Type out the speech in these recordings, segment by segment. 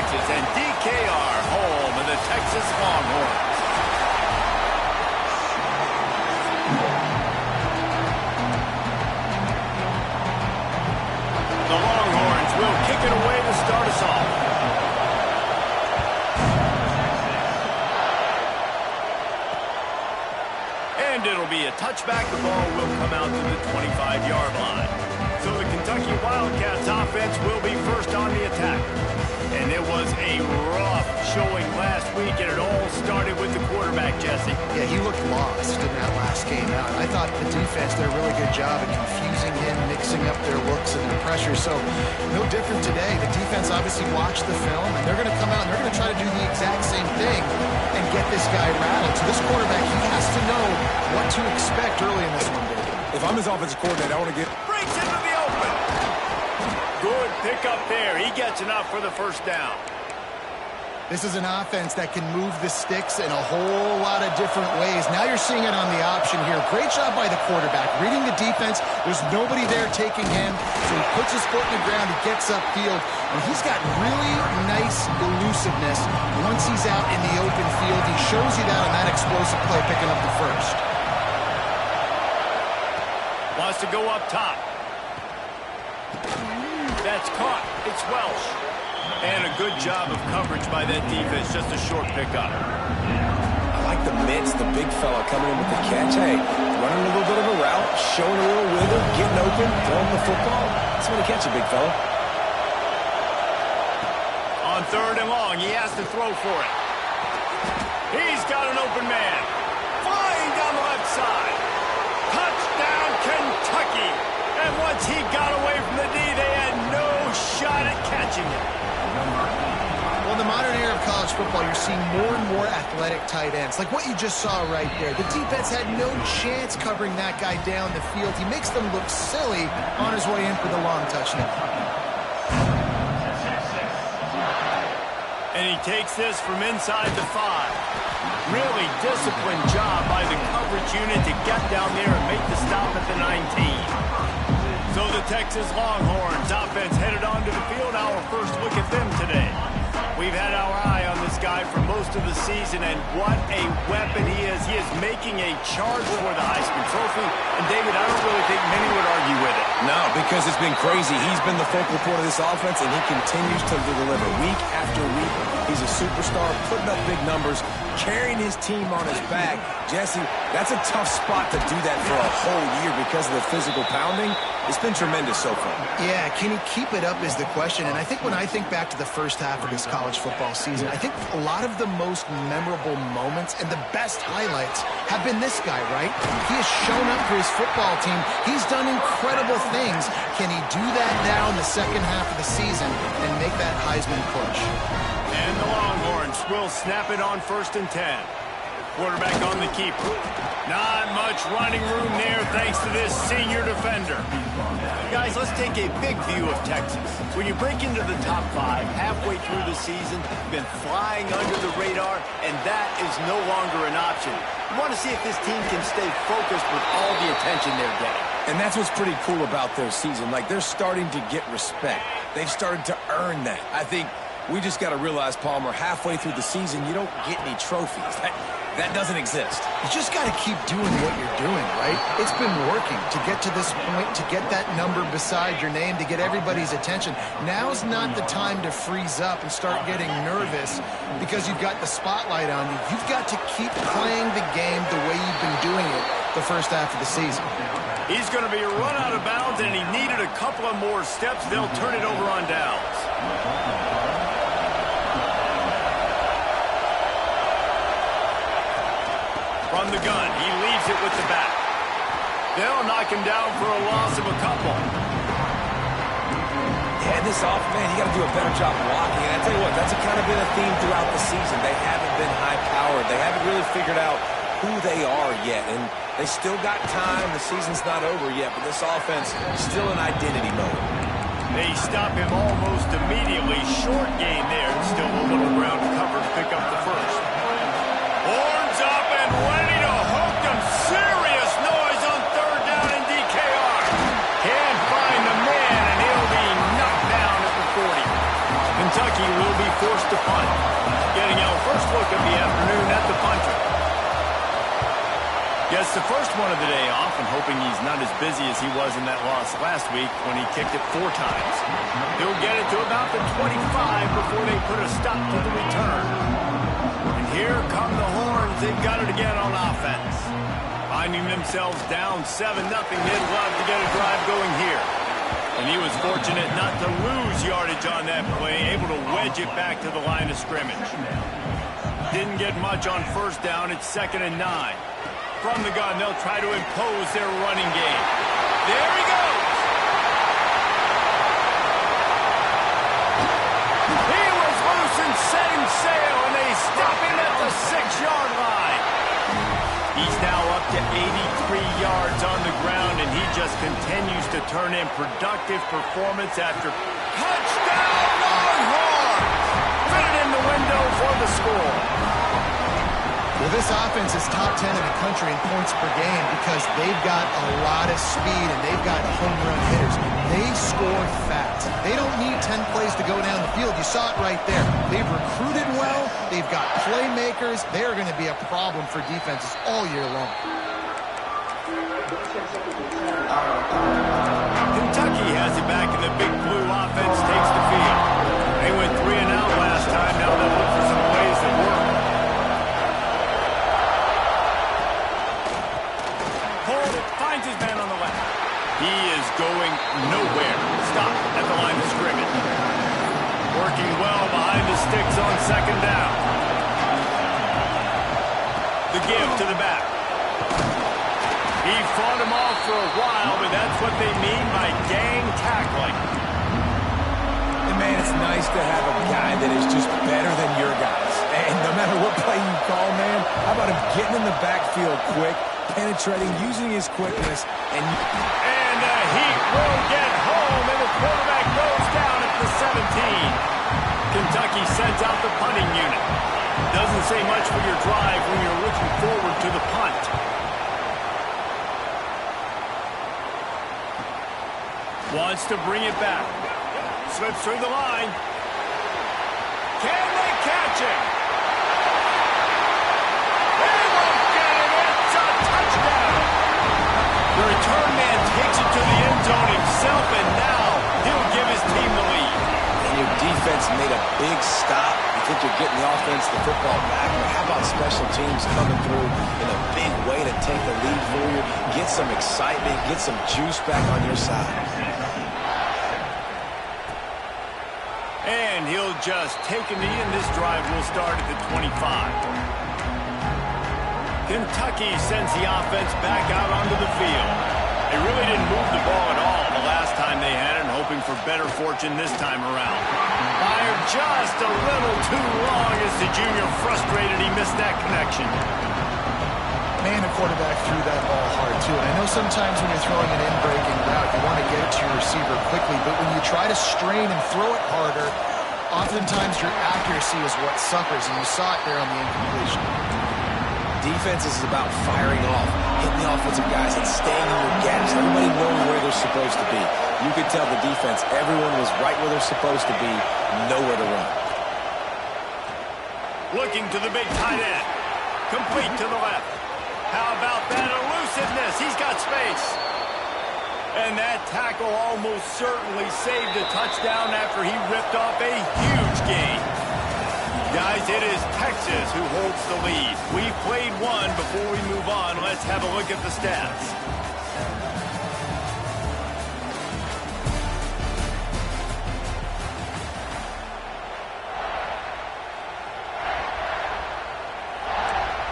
Texas and DKR, home of the Texas Longhorns. The Longhorns will kick it away to start us off. And it'll be a touchback. The ball will come out to the 25-yard line. So the Kentucky Wildcats offense will be first on the attack. And it was a rough showing last week, and it all started with the quarterback, Jesse. Yeah, he looked lost in that last game out. I thought the defense did a really good job at confusing him, mixing up their looks and their pressure. So no different today. The defense obviously watched the film, and they're going to come out and they're going to try to do the exact same thing and get this guy rattled. So this quarterback, he has to know what to expect early in this one, David. If I'm his offensive coordinator, I want to get... Breaks into the open. Good pick up there. He gets enough for the first down. This is an offense that can move the sticks in a whole lot of different ways. Now you're seeing it on the option here. Great job by the quarterback. Reading the defense, there's nobody there taking him, so he puts his foot in the ground, he gets upfield, and he's got really nice elusiveness. Once he's out in the open field, he shows you that on that explosive play, picking up the first. Wants to go up top. That's caught. It's Welsh. And a good job of coverage by that defense. Just a short pickup. I like the mitts, the big fella coming in with the catch. Hey, running a little bit of a route, showing a little wiggle, getting open, throwing the football. That's when to catch a big fella. On third and long, he has to throw for it. He's got an open man. Flying down the left side. Touchdown, Kentucky. And once he got away from the D, they had no shot at catching him. Well, in the modern era of college football, you're seeing more and more athletic tight ends, like what you just saw right there. The defense had no chance covering that guy down the field. He makes them look silly on his way in for the long touchdown. And he takes this from inside the 5. Really disciplined job by the coverage unit to get down there and make the stop at the 19. So the Texas Longhorns offense headed onto the field. Our first look at them today. We've had our eye on this guy for most of the season, and what a weapon he is. He is making a charge for the Heisman Trophy. And, David, I don't really think many would argue with it. No, because it's been crazy. He's been the focal point of this offense, and he continues to deliver week after week. He's a superstar, putting up big numbers, carrying his team on his back. Jesse, that's a tough spot to do that for a whole year because of the physical pounding. It's been tremendous so far. Yeah, can he keep it up is the question. And I think when I think back to the first half of this college football season, I think a lot of the most memorable moments and the best highlights have been this guy, right? He has shown up for his football team. He's done incredible things. Can he do that now in the second half of the season and make that Heisman push? And the Longhorns will snap it on 1st and 10. Quarterback on the keeper. Not much running room there thanks to this senior defender. Guys, let's take a big view of Texas. When you break into the top 5 halfway through the season, you've been flying under the radar, and that is no longer an option. You want to see if this team can stay focused with all the attention they're getting. And that's what's pretty cool about their season. Like, they're starting to get respect. They've started to earn that. I think we just got to realize, Palmer, halfway through the season, you don't get any trophies. That doesn't exist. You just got to keep doing what you're doing, right? It's been working to get to this point, to get that number beside your name, to get everybody's attention. Now's not the time to freeze up and start getting nervous because you've got the spotlight on you. You've got to keep playing the game the way you've been doing it the first half of the season. He's going to be run out of bounds, and he needed a couple of more steps. They'll turn it over on downs. From the gun, he leaves it with the back. They'll knock him down for a loss of a couple. Yeah, this man, you got to do a better job blocking. And I tell you what, that's kind of been a theme throughout the season. They haven't been high-powered. They haven't really figured out who they are yet. And they still got time. The season's not over yet, but this offense is still in identity mode. They stop him almost immediately. Short gain there. Still a little ground to cover to pick up the first. Horns up and ready to hook them. Serious noise on 3rd down in DKR. Can't find the man, and he'll be knocked down at the 40. Kentucky will be forced the first one of the day off, and hoping he's not as busy as he was in that loss last week when he kicked it 4 times. He'll get it to about the 25 before they put a stop to the return. And here come the horns. They've got it again on offense. Finding themselves down 7-0, they'd love to get a drive going here. And he was fortunate not to lose yardage on that play, able to wedge it back to the line of scrimmage. Didn't get much on first down. It's 2nd and 9. From the gun, they'll try to impose their running game. There he goes! He was loose and setting sail, and they stop him at the 6-yard line. He's now up to 83 yards on the ground, and he just continues to turn in productive performance after touchdown Longhorns! Fit it in the window for the score. Well, this offense is top 10 in the country in points per game because they've got a lot of speed and they've got home run hitters. They score fast. They don't need 10 plays to go down the field. You saw it right there. They've recruited well. They've got playmakers. They're going to be a problem for defenses all year long. Kentucky has it back, and the Big Blue offense takes the field. They went 3 and out last time. Now they'll look for some plays that work. Finds his man on the left. He is going nowhere. Stop at the line of scrimmage. Working well behind the sticks on 2nd down. The give to the back. He fought him off for a while, but that's what they mean by gang tackling. And man, it's nice to have a guy that is just better than your guys. And no matter what play you call, man, how about him getting in the backfield quick, penetrating, using his quickness, and Heat will get home, and the quarterback goes down at the 17. Kentucky sends out the punting unit. Doesn't say much for your drive when you're looking forward to the punt. Wants to bring it back. Slips through the line. Can they catch him? The return man takes it to the end zone himself, and now he'll give his team the lead. And your defense made a big stop. You think you're getting the offense, the football back, but how about special teams coming through in a big way to take the lead for you, get some excitement, get some juice back on your side. And he'll just take a knee, and this drive will start at the 25. Kentucky sends the offense back out onto the field. They really didn't move the ball at all the last time they had it, hoping for better fortune this time around. Fired just a little too long as the junior frustrated he missed that connection. Man, the quarterback threw that ball hard, too. And I know sometimes when you're throwing an in-breaking route, you want to get it to your receiver quickly. But when you try to strain and throw it harder, oftentimes your accuracy is what suffers. And you saw it there on the incompletion. Defense is about firing off, hitting the offensive guys, and staying in your gaps. Everybody knows where they're supposed to be. You could tell the defense, everyone was right where they're supposed to be, nowhere to run. Looking to the big tight end. Complete to the left. How about that elusiveness? He's got space. And that tackle almost certainly saved a touchdown after he ripped off a huge gain. Guys, it is Texas who holds the lead. We've played one. Before we move on, let's have a look at the stats.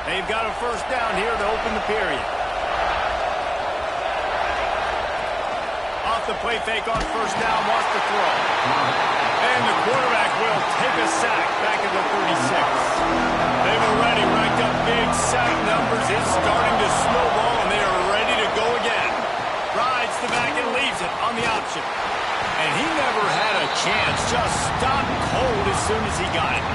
They've got a first down here to open the period. Off the play fake on first down, wants to throw. And the quarterback will take a sack back at the 36. They've already racked up big sack numbers. It's starting to snowball, and they are ready to go again. Rides the back and leaves it on the option. And he never had a chance. Just stopped cold as soon as he got it.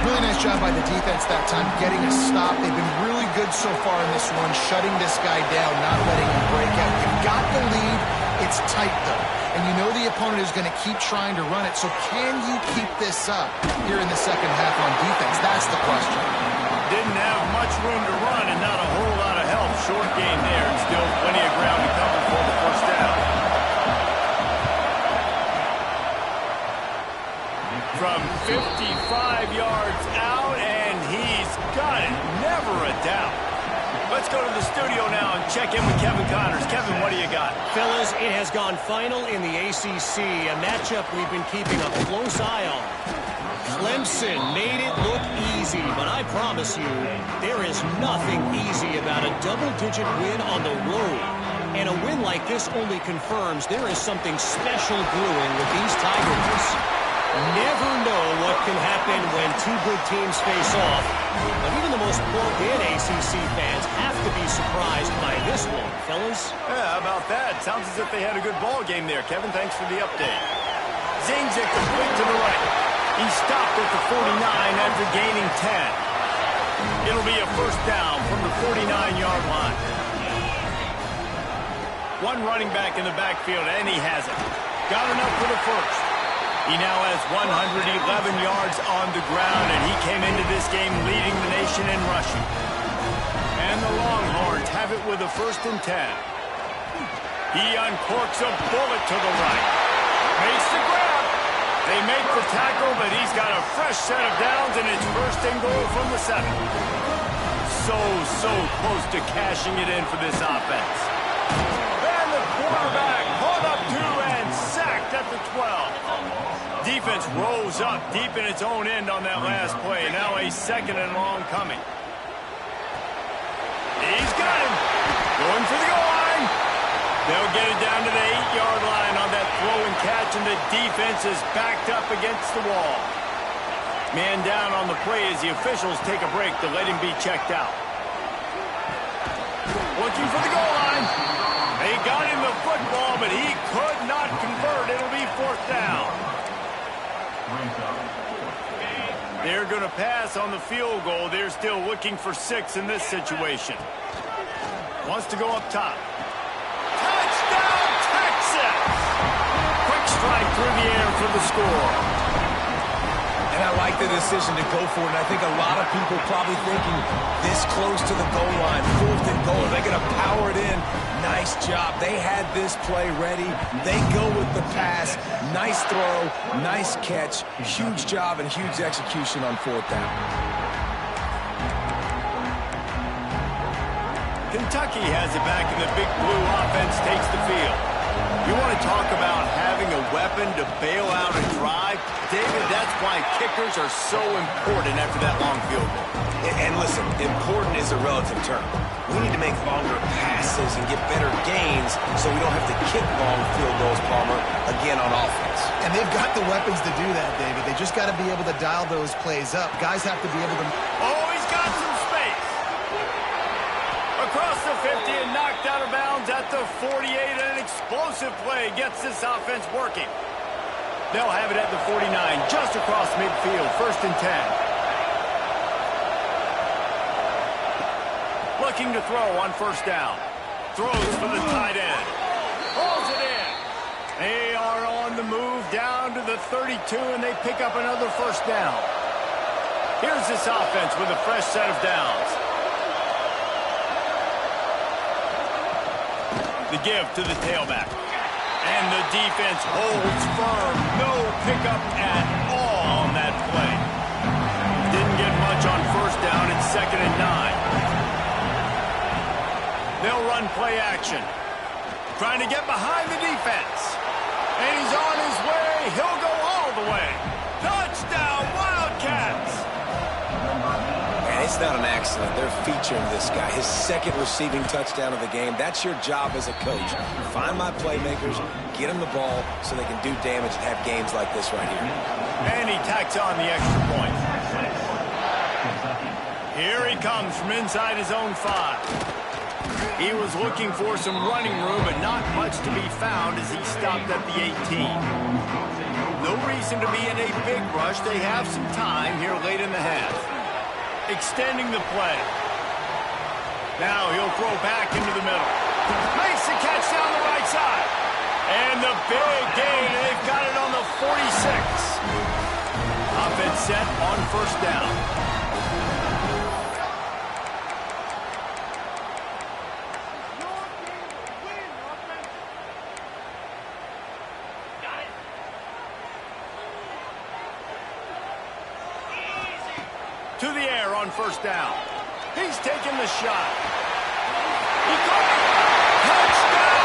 Really nice job by the defense that time, getting a stop. They've been really good so far in this one, shutting this guy down, not letting him break out. You've got the lead. It's tight, though. And you know the opponent is going to keep trying to run it. So can you keep this up here in the second half on defense? That's the question. Didn't have much room to run and not a whole lot of help short gain there, and still plenty of ground to cover for the first down. From 55 yards out, and he's got it. Never a doubt. Let's go to the studio now and check in with Kevin Connors. Kevin, what do you got? Fellas, it has gone final in the ACC, a matchup we've been keeping a close eye on. Clemson made it look easy, but I promise you, there is nothing easy about a double-digit win on the road. And a win like this only confirms there is something special brewing with these Tigers. Never know what can happen when two good teams face off, but even the most plugged-in ACC fans have to be surprised by this one, fellas. Yeah, how about that? Sounds as if they had a good ball game there. Kevin, thanks for the update. Zings it complete to the right. He stopped at the 49 after gaining 10. It'll be a first down from the 49-yard line. One running back in the backfield, and he has it. Got enough for the first. He now has 111 yards on the ground, and he came into this game leading the nation in rushing. And the Longhorns have it with a 1st and 10. He uncorks a bullet to the right. Makes the grab. They make the tackle, but he's got a fresh set of downs, and it's 1st and goal from the 7. So close to cashing it in for this offense. And the quarterback caught up to and sacked at the 12. Defense rose up deep in its own end on that last play. Now a 2nd and long coming. He's got him. Going for the goal line. They'll get it down to the 8-yard line on that throw and catch, and the defense is backed up against the wall. Man down on the play as the officials take a break to let him be checked out. Looking for the goal line. They got him the football, but he could not convert. It'll be 4th down. They're going to pass on the field goal. They're still looking for 6 in this situation. Wants to go up top. Touchdown, Texas! Quick strike through the air for the score. And I like the decision to go for it. And I think a lot of people probably thinking this close to the goal line, 4th and goal. They're going to power it in. Nice job. They had this play ready. They go with the pass. Nice throw, nice catch. Huge job and huge execution on 4th down. Kentucky has it back, and the Big Blue offense takes the field. You want to talk about having a weapon to bail out a drive? David, that's why kickers are so important after that long field goal. And listen, important is a relative term. We need to make longer passes and get better gains so we don't have to kick long field goals, Palmer, again on offense. And they've got the weapons to do that, David. They just got to be able to dial those plays up. Guys have to be able to... Oh, he's got some space. Across the 50 and knocked out of bounds at the 48. An explosive play gets this offense working. They'll have it at the 49, just across midfield, 1st and 10. Looking to throw on 1st down. Throws for the tight end. Pulls it in. They are on the move down to the 32, and they pick up another 1st down. Here's this offense with a fresh set of downs. The give to the tailback. And the defense holds firm. No pickup at all on that play. Didn't get much on 1st down. It's 2nd and 9. They'll run play action. Trying to get behind the defense. And he's on his way. He'll go all the way. Touchdown, Wildcats! And it's not an accident. They're featuring this guy. His 2nd receiving touchdown of the game. That's your job as a coach. Find my playmakers, get them the ball so they can do damage and have games like this right here. And he tacks on the extra point. Here he comes from inside his own 5. He was looking for some running room, but not much to be found as he stopped at the 18. No reason to be in a big rush. They have some time here late in the half. Extending the play. Now he'll throw back into the middle. Makes the catch down the right side. And the big gain. They've got it on the 46. Offense set on 1st down. to the air on first down. He's taking the shot. He's going. Touchdown,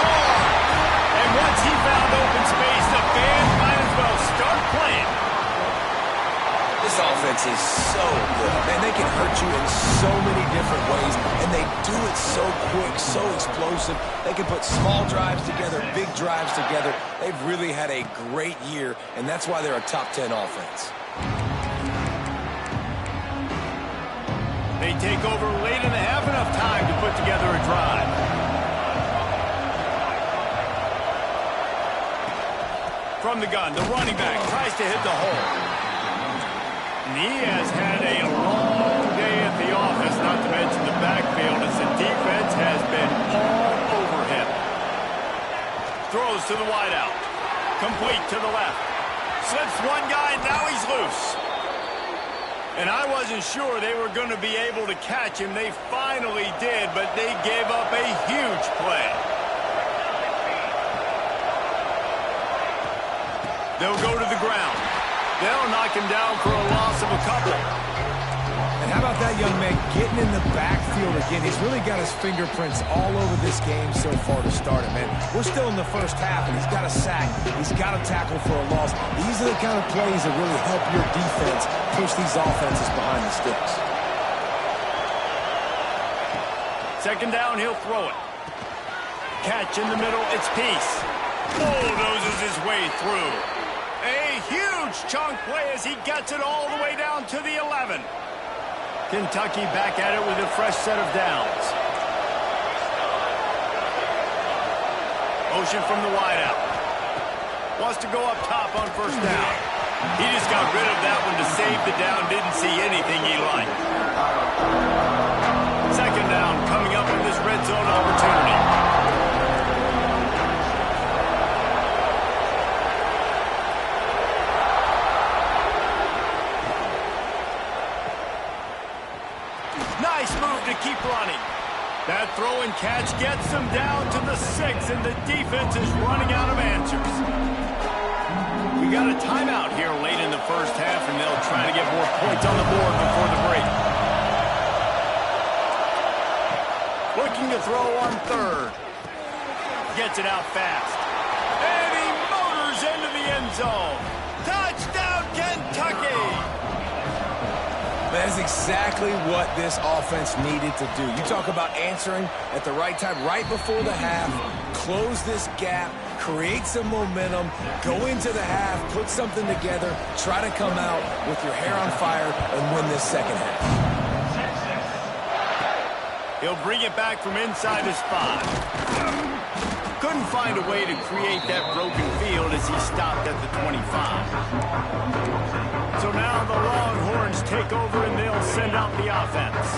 Longhorn! And once he found open space, the fans might as well start playing. This offense is so good. Man, they can hurt you in so many different ways, and they do it so quick, so explosive. They can put small drives together, big drives together. They've really had a great year, and that's why they're a top 10 offense. They take over late in the half, enough time to put together a drive. From the gun, the running back tries to hit the hole. And he has had a long day at the office, not to mention the backfield, as the defense has been all over him. Throws to the wideout. Complete to the left. Slips one guy, and now he's loose. And I wasn't sure they were going to be able to catch him. They finally did, but they gave up a huge play. They'll go to the ground. They'll knock him down for a loss of a couple. And how about that young man getting in the backfield again? He's really got his fingerprints all over this game so far to start it, man. We're still in the first half, and he's got a sack. He's got a tackle for a loss. These are the kind of plays that really help your defense push these offenses behind the sticks. Second down, he'll throw it. Catch in the middle, it's Peace. Bulldozes his way through. A huge chunk play as he gets it all the way down to the 11. Kentucky back at it with a fresh set of downs. Motion from the wideout. Wants to go up top on first down. He just got rid of that one to save the down. Didn't see anything he liked. Second down coming up in this red zone opportunity. Nice move to keep running. That throw and catch gets them down to the 6, and the defense is running out of answers. We got a timeout here late in the first half, and they'll try to get more points on the board before the break. Looking to throw on third. Gets it out fast. And he motors into the end zone. Touchdown, Kentucky! That's exactly what this offense needed to do. You talk about answering at the right time, right before the half, close this gap, create some momentum, go into the half, put something together, try to come out with your hair on fire and win this second half. He'll bring it back from inside his 5. Couldn't find a way to create that broken field as he stopped at the 25. So now the Longhorns take over and they'll send out the offense.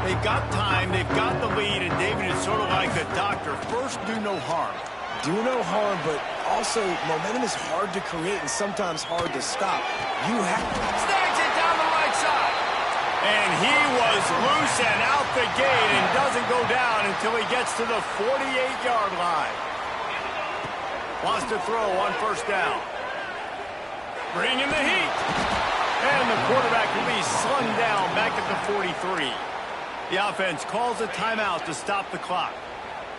They've got time, they've got the lead, and David is sort of like the doctor. First, do no harm. Do no harm, but also momentum is hard to create and sometimes hard to stop. You have... Snags it down the right side. And he was loose and out the gate and doesn't go down until he gets to the 48-yard line. Wants to throw on first down. Bring in the heat. And the quarterback will be slung down back at the 43. The offense calls a timeout to stop the clock.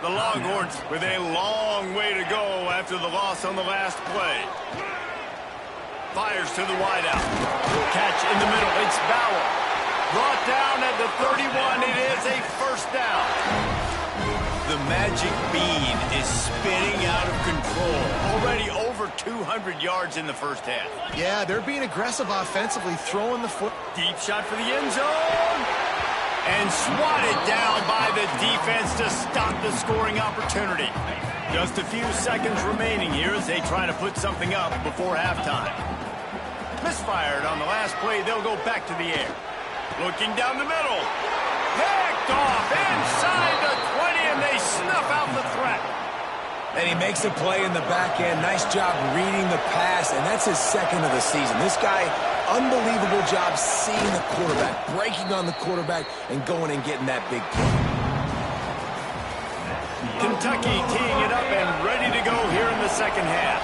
The Longhorns with a long way to go after the loss on the last play. Fires to the wideout. Catch in the middle. It's Bauer. Brought down at the 31. It is a first down. The magic bean is spinning out of control. Already over 200 yards in the first half. Yeah, they're being aggressive offensively, throwing the foot. Deep shot for the end zone. And swatted down by the defense to stop the scoring opportunity. Just a few seconds remaining here as they try to put something up before halftime. Misfired on the last play. They'll go back to the air. Looking down the middle. Picked off inside the 20, and they snuff out the threat. And he makes a play in the back end. Nice job reading the pass, and that's his second of the season. This guy, unbelievable job seeing the quarterback, breaking on the quarterback, and going and getting that big play. Kentucky teeing it up and ready to go here in the second half.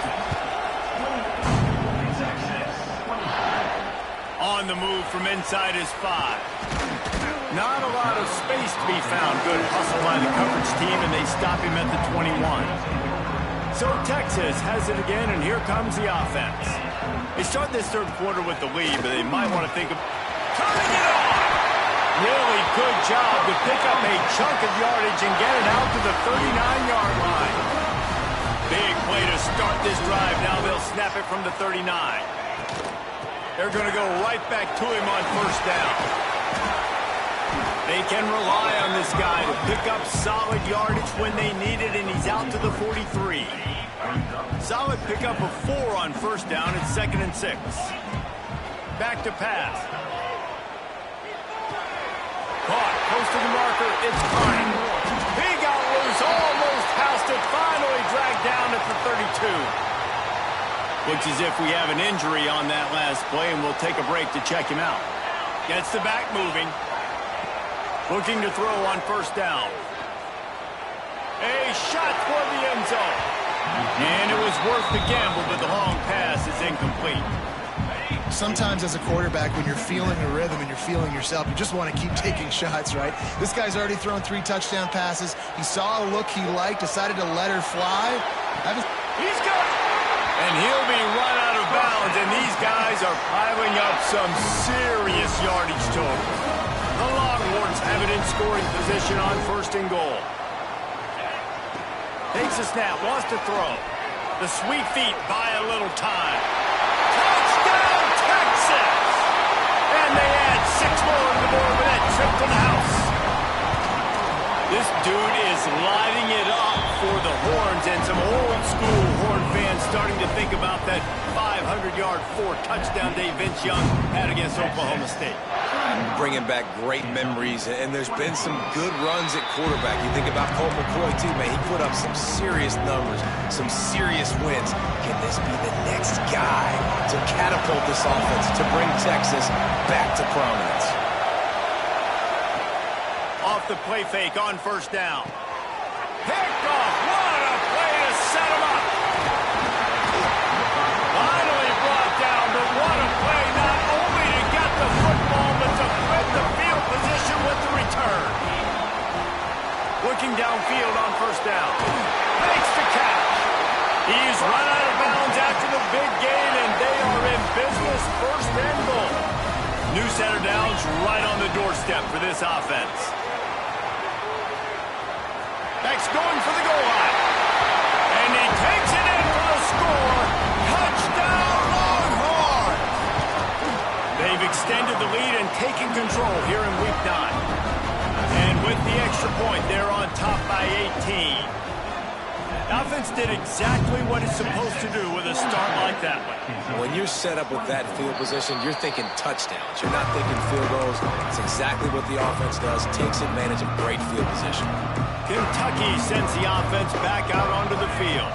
On the move from inside his 5. Not a lot of space to be found. Good hustle by the coverage team, and they stop him at the 21. So Texas has it again, and here comes the offense. They start this third quarter with the lead, but they might want to think of turning it on. Really good job to pick up a chunk of yardage and get it out to the 39-yard line. Big play to start this drive. Now they'll snap it from the 39. They're going to go right back to him on first down. They can rely on this guy to pick up solid yardage when they need it, and he's out to the 43. Solid pickup of 4 on first down. It's 2nd and 6. Back to pass. Caught, close to the marker. It's Carney. He got loose, almost housed it, finally dragged down at the 32. Looks as if we have an injury on that last play, and we'll take a break to check him out. Gets the back moving. Looking to throw on first down. A shot toward the end zone. And it was worth the gamble, but the long pass is incomplete. Sometimes as a quarterback, when you're feeling the rhythm and you're feeling yourself, you just want to keep taking shots, right? This guy's already thrown 3 touchdown passes. He saw a look he liked, decided to let her fly. He's got it! And he'll be run out of bounds, and these guys are piling up some serious yardage total. The Longhorns have it in scoring position on 1st and goal. Takes a snap, wants to throw. The sweet feet buy a little time. Touchdown, Texas! And they add 6 more to the board with that trip to the house. This dude is lighting it up for the Horns, and some old-school Horn fans starting to think about that 500-yard 4-touchdown day Vince Young had against Oklahoma State. Bringing back great memories, and there's been some good runs at quarterback. You think about Colt McCoy, too, man. He put up some serious numbers, some serious wins. Can this be the next guy to catapult this offense, to bring Texas back to prominence? Off the play fake on first down. Picked off. What a play to set him up. Finally brought down, but what a play not only to get the football, but to put the field position with the return. Looking downfield on first down. Makes the catch. He's run out of bounds after the big gain, and they are in business 1st and goal. New set of downs right on the doorstep for this offense. Beck's going for the goal line. And he takes it in for the score. Touchdown, Longhorns! They've extended the lead and taken control here in Week 9. And with the extra point, they're on top by 18. The offense did exactly what it's supposed to do with a start like that one. When you're set up with that field position, you're thinking touchdowns. You're not thinking field goals. It's exactly what the offense does. Takes advantage of great field position. Kentucky sends the offense back out onto the field.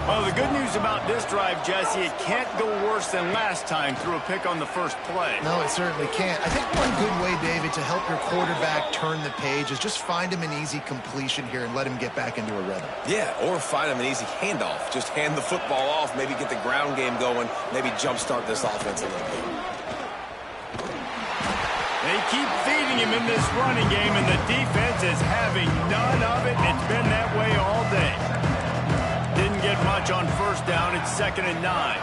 Well, the good news about this drive, Jesse, it can't go worse than last time through a pick on the first play. No, it certainly can't. I think one good way, David, to help your quarterback turn the page is just find him an easy completion here and let him get back into a rhythm. Yeah, or find him an easy handoff. Just hand the football off, maybe get the ground game going, maybe jumpstart this offense a little bit. They keep feeding him in this running game, and the defense is having none of it. It's been that way all day. Didn't get much on first down. It's 2nd and 9.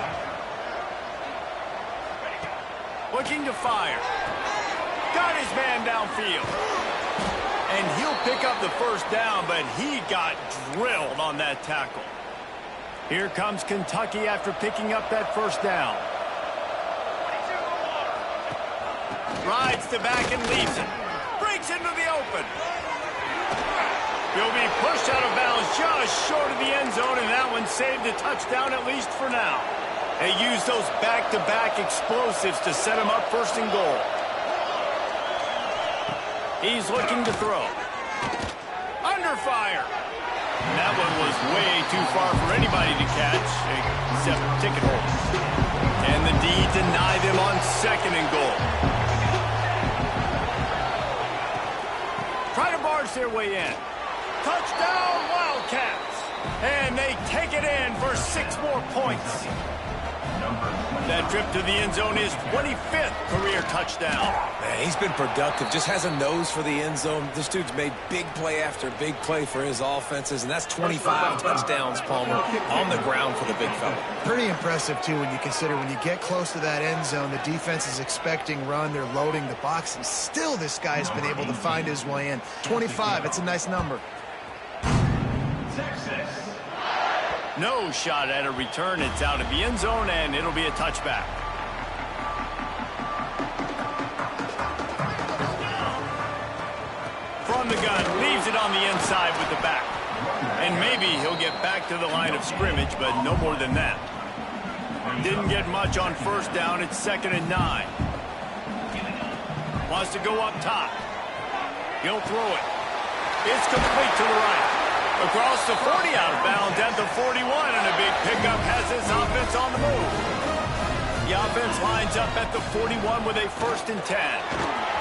Looking to fire. Got his man downfield. And he'll pick up the first down, but he got drilled on that tackle. Here comes Kentucky after picking up that first down. Rides the back and leaves it. Breaks into the open. He'll be pushed out of bounds just short of the end zone, and that one saved a touchdown at least for now. They use those back-to-back explosives to set him up 1st and goal. He's looking to throw. Under fire. And that one was way too far for anybody to catch, except ticket holders. And the D deny them on 2nd and goal. Try to barge their way in. Touchdown, Wildcats. And they take it in for 6 more points. Number That trip to the end zone is 25th career touchdown. Man, he's been productive, just has a nose for the end zone. This dude's made big play after big play for his offenses, and that's 25 touchdowns, Palmer, on the ground for the big fella. Pretty impressive, too, when you consider when you get close to that end zone, the defense is expecting run, they're loading the box, and still this guy's been able to find his way in. 25, it's a nice number. No shot at a return. It's out of the end zone, and it'll be a touchback. From the gun, leaves it on the inside with the back. And maybe he'll get back to the line of scrimmage, but no more than that. Didn't get much on first down. It's 2nd and 9. Wants to go up top. He'll throw it. It's complete to the right. Across the 40, out of bounds at the 41, and a big pickup has his offense on the move. The offense lines up at the 41 with a 1st and 10.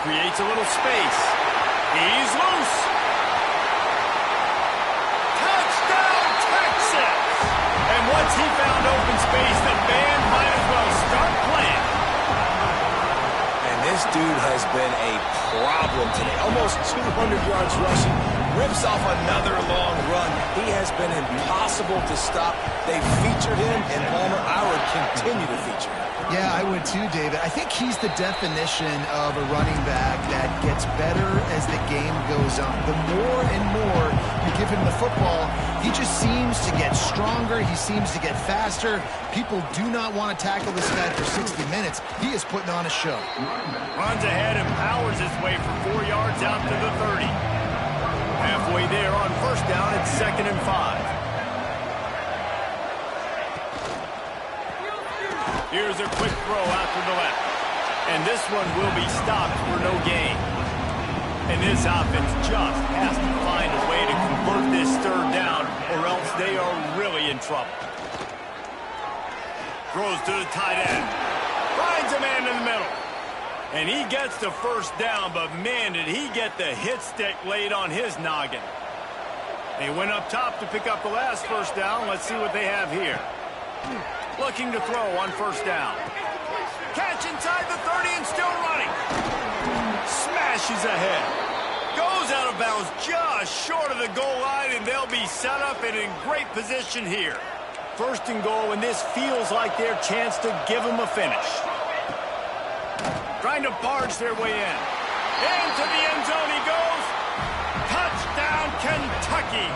Creates a little space. He's loose. Touchdown, Texas! And once he found open space, the band might as well start playing. And this dude has been a problem today. Almost 200 yards rushing. Rips off another long run. He has been impossible to stop. They've featured him, and Palmer, I would continue to feature him. Yeah, I would too, David. I think he's the definition of a running back that gets better as the game goes on. The more and more you give him the football, he just seems to get stronger. He seems to get faster. People do not want to tackle this guy for 60 minutes. He is putting on a show. Runs ahead and powers his way for 4 yards out to the 30. Halfway there on first down, it's 2nd and 5. Here's a quick throw out to the left. And this one will be stopped for no gain. And this offense just has to find a way to convert this 3rd down, or else they are really in trouble. Throws to the tight end. Finds a man in the middle. And he gets the 1st down, but man, did he get the hit stick laid on his noggin. They went up top to pick up the last 1st down. Let's see what they have here. Looking to throw on 1st down. Catch inside the 30 and still running. Smashes ahead. Goes out of bounds just short of the goal line, and they'll be set up and in great position here. 1st and goal, and this feels like their chance to give them a finish. Trying to barge their way in. Into the end zone he goes. Touchdown, Kentucky.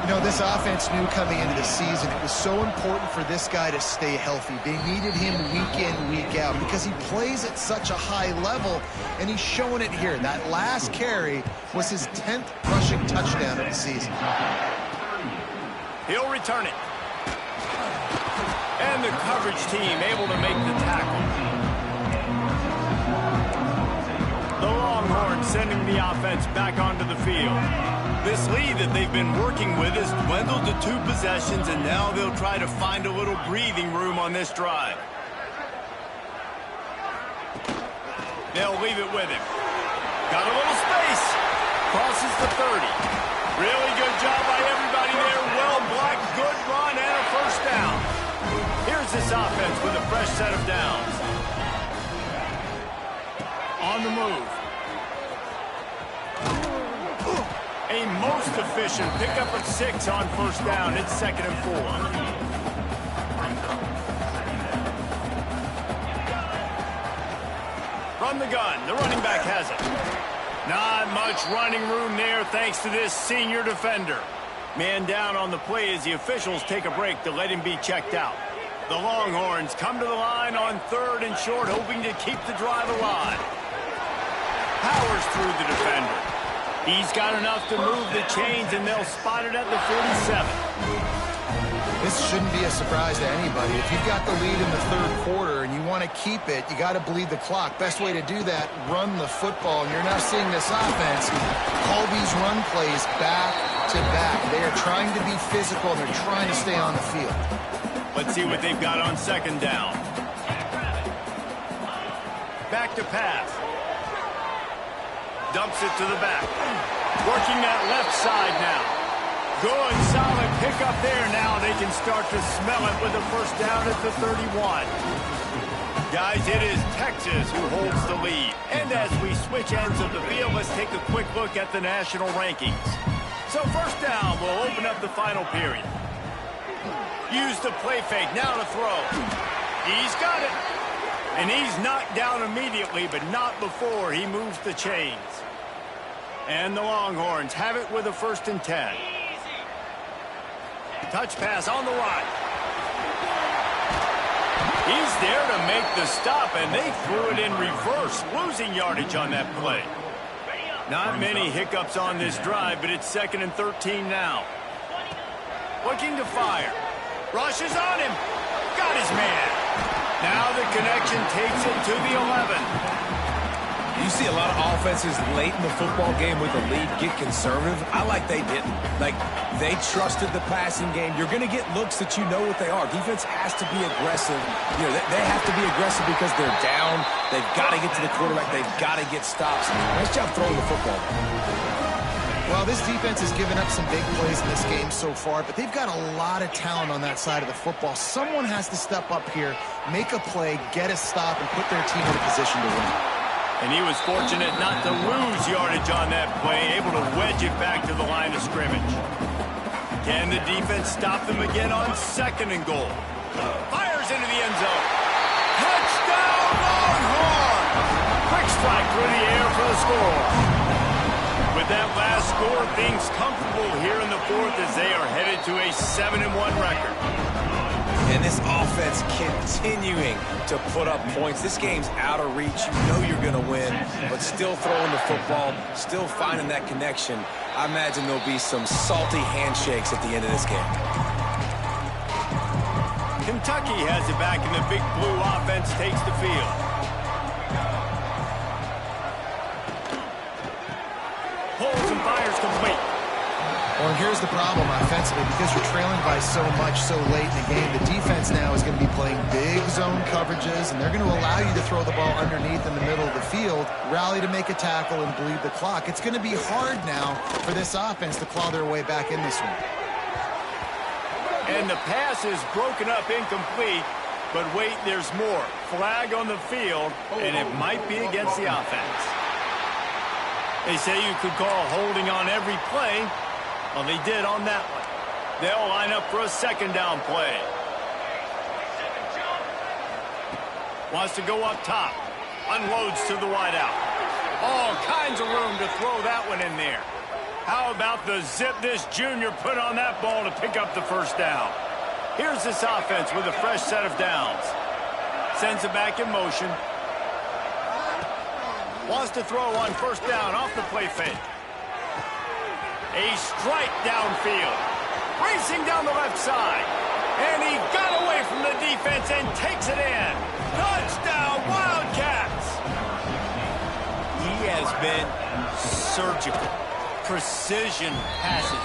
You know, this offense knew coming into the season it was so important for this guy to stay healthy. They needed him week in, week out because he plays at such a high level, and he's showing it here. That last carry was his 10th rushing touchdown of the season. He'll return it. And the coverage team able to make the tackle. The Longhorns sending the offense back onto the field. This lead that they've been working with has dwindled to 2 possessions, and now they'll try to find a little breathing room on this drive. They'll leave it with him. Got a little space. Crosses the 30. Really good job by everybody there. Well blocked, good run, and a 1st down. Here's this offense with a fresh set of downs. On the move. A most efficient pickup of 6 on 1st down. It's 2nd and 4. From the gun, the running back has it. Not much running room there thanks to this senior defender. Man down on the play as the officials take a break to let him be checked out. The Longhorns come to the line on 3rd and short, hoping to keep the drive alive. Powers through the defender. He's got enough to move the chains, and they'll spot it at the 47. This shouldn't be a surprise to anybody. If you've got the lead in the 3rd quarter and you want to keep it, you got to bleed the clock. Best way to do that, run the football. And you're now seeing this offense call these run plays back to back. They are trying to be physical, and they're trying to stay on the field. Let's see what they've got on 2nd down. Back to pass. Dumps it to the back. Working that left side now. Good, solid pickup there. Now they can start to smell it with a first down at the 31. Guys, it is Texas who holds the lead. And as we switch ends of the field, let's take a quick look at the national rankings. So first down will open up the final period. Use the play fake, now to throw. He's got it. And he's knocked down immediately, but not before he moves the chains. And the Longhorns have it with a 1st and 10. Touch pass on the right. He's there to make the stop, and they threw it in reverse, losing yardage on that play. Not many hiccups on this drive, but it's 2nd and 13 now. Looking to fire. Rushes on him. Got his man. Now the connection takes it to the 11. You see a lot of offenses late in the football game with the lead get conservative. I like they didn't. Like, they trusted the passing game. You're going to get looks that you know what they are. Defense has to be aggressive. You know, they have to be aggressive because they're down. They've got to get to the quarterback. They've got to get stops. Nice job throwing the football. Well, this defense has given up some big plays in this game so far, but they've got a lot of talent on that side of the football. Someone has to step up here, make a play, get a stop, and put their team in a position to win. And he was fortunate not to lose yardage on that play, able to wedge it back to the line of scrimmage. Can the defense stop them again on 2nd and goal? Fires into the end zone. Touchdown, Longhorn! Quick strike through the air for the score. With that last score, things comfortable here in the 4th as they are headed to a 7-1 record. And this offense continuing to put up points. This game's out of reach. You know you're going to win, but still throwing the football, still finding that connection. I imagine there'll be some salty handshakes at the end of this game. Kentucky has it back, and the big blue offense takes the field. Pulls and fires complete. Well, and here's the problem offensively. Because you're trailing by so much so late in the game, the defense now is going to be playing big zone coverages, and they're going to allow you to throw the ball underneath in the middle of the field, rally to make a tackle, and bleed the clock. It's going to be hard now for this offense to claw their way back in this one. And the pass is broken up incomplete, but wait, there's more. Flag on the field, and it might be against the offense. They say you could call holding on every play. Well, they did on that one. They'll line up for a 2nd down play. Wants to go up top. Unloads to the wideout. All kinds of room to throw that one in there. How about the zip this junior put on that ball to pick up the 1st down? Here's this offense with a fresh set of downs. Sends it back in motion. Wants to throw on 1st down off the play fake. A strike downfield. Racing down the left side. And he got away from the defense and takes it in. Touchdown, Wildcats! He has been surgical. Precision passes,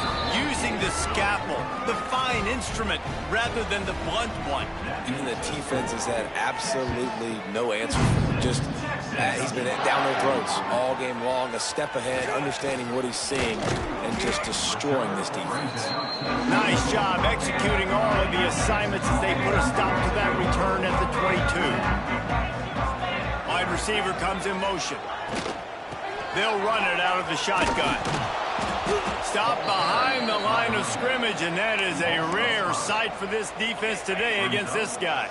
using the scalpel, the fine instrument, rather than the blunt one. And the defense has had absolutely no answer. Just, he's been down their throats all game long, a step ahead, understanding what he's seeing, and just destroying this defense. Nice job executing all of the assignments as they put a stop to that return at the 22. Wide receiver comes in motion. They'll run it out of the shotgun. Stop behind the line of scrimmage, and that is a rare sight for this defense today against this guy.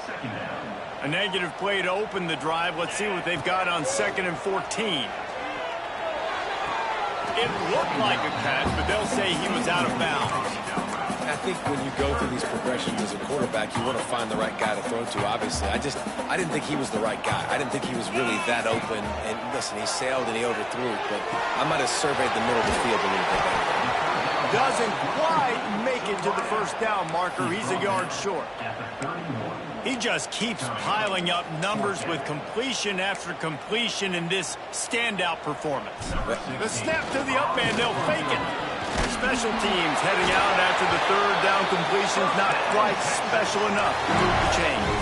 A negative play to open the drive. Let's see what they've got on 2nd and 14. It looked like a catch, but they'll say he was out of bounds. I think when you go through these progressions as a quarterback, you want to find the right guy to throw to, obviously. I didn't think he was the right guy. I didn't think he was really that open. And listen, he sailed and he overthrew it, but I might have surveyed the middle of the field a little bit better. Doesn't quite make it to the 1st down marker. He's a yard short. He just keeps piling up numbers with completion after completion in this standout performance. The snap to the up man, they'll fake it. Special teams heading out after the 3rd down completion is not quite special enough to move the chains.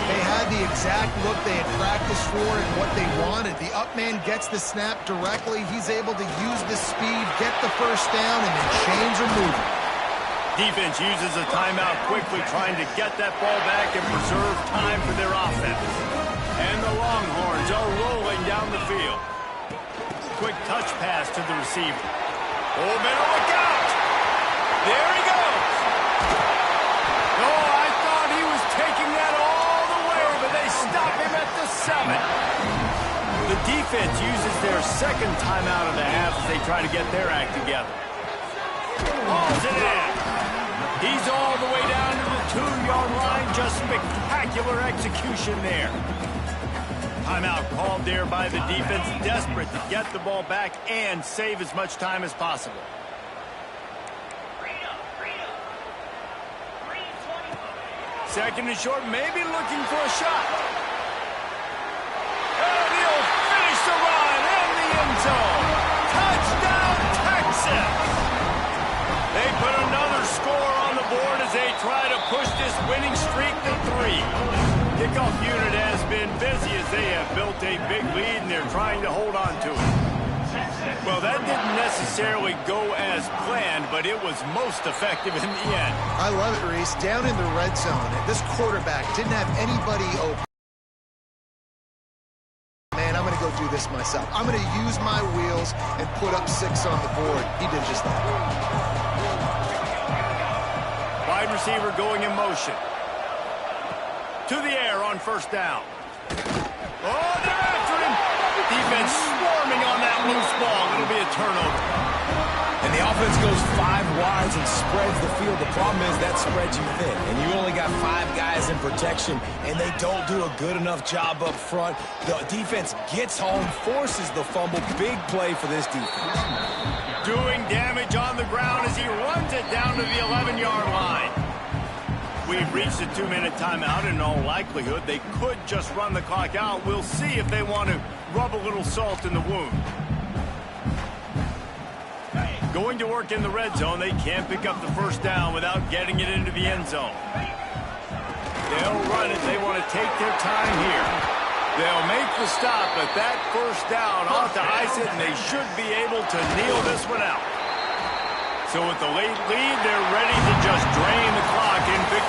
They had had the exact look they had practiced for and what they wanted. The up man gets the snap directly. He's able to use the speed, get the first down, and then chains are moving. Defense uses a timeout quickly, trying to get that ball back and preserve time for their offense. And the Longhorns are rolling down the field. Quick touch pass to the receiver. Oh, better look out! There he goes! Oh, I thought he was taking that all the way, but they stop him at the 7. The defense uses their second timeout of the half as they try to get their act together. Balls it in. He's all the way down to the 2-yard line. Just spectacular execution there. Timeout called there by the defense, desperate to get the ball back and save as much time as possible. Second and short, maybe looking for a shot. And he'll finish the run in the end zone. Touchdown, Texas! They put another score on the board as they try to push this winning streak to 3. Kickoff unit has been busy as they have built a big lead and they're trying to hold on to it. Well, that didn't necessarily go as planned, but it was most effective in the end. I love it, Reese. Down in the red zone, this quarterback didn't have anybody open. Man, I'm going to go do this myself. I'm going to use my wheels and put up 6 on the board. He did just that. Wide receiver going in motion. To the air on first down. Oh, they're after him. Defense swarming on that loose ball. It'll be a turnover. And the offense goes 5 wides and spreads the field. The problem is that spreads you thin. And you only got 5 guys in protection, and they don't do a good enough job up front. The defense gets home, forces the fumble. Big play for this defense. Doing damage on the ground as he runs it down to the 11-yard line. We've reached a 2-minute timeout. In all likelihood, they could just run the clock out. We'll see if they want to rub a little salt in the wound. Going to work in the red zone, they can't pick up the first down without getting it into the end zone. They'll run it. They want to take their time here. They'll make the stop, but that first down ought to ice it, and they should be able to kneel this one out. So with the late lead, they're ready to just drain the clock in victory.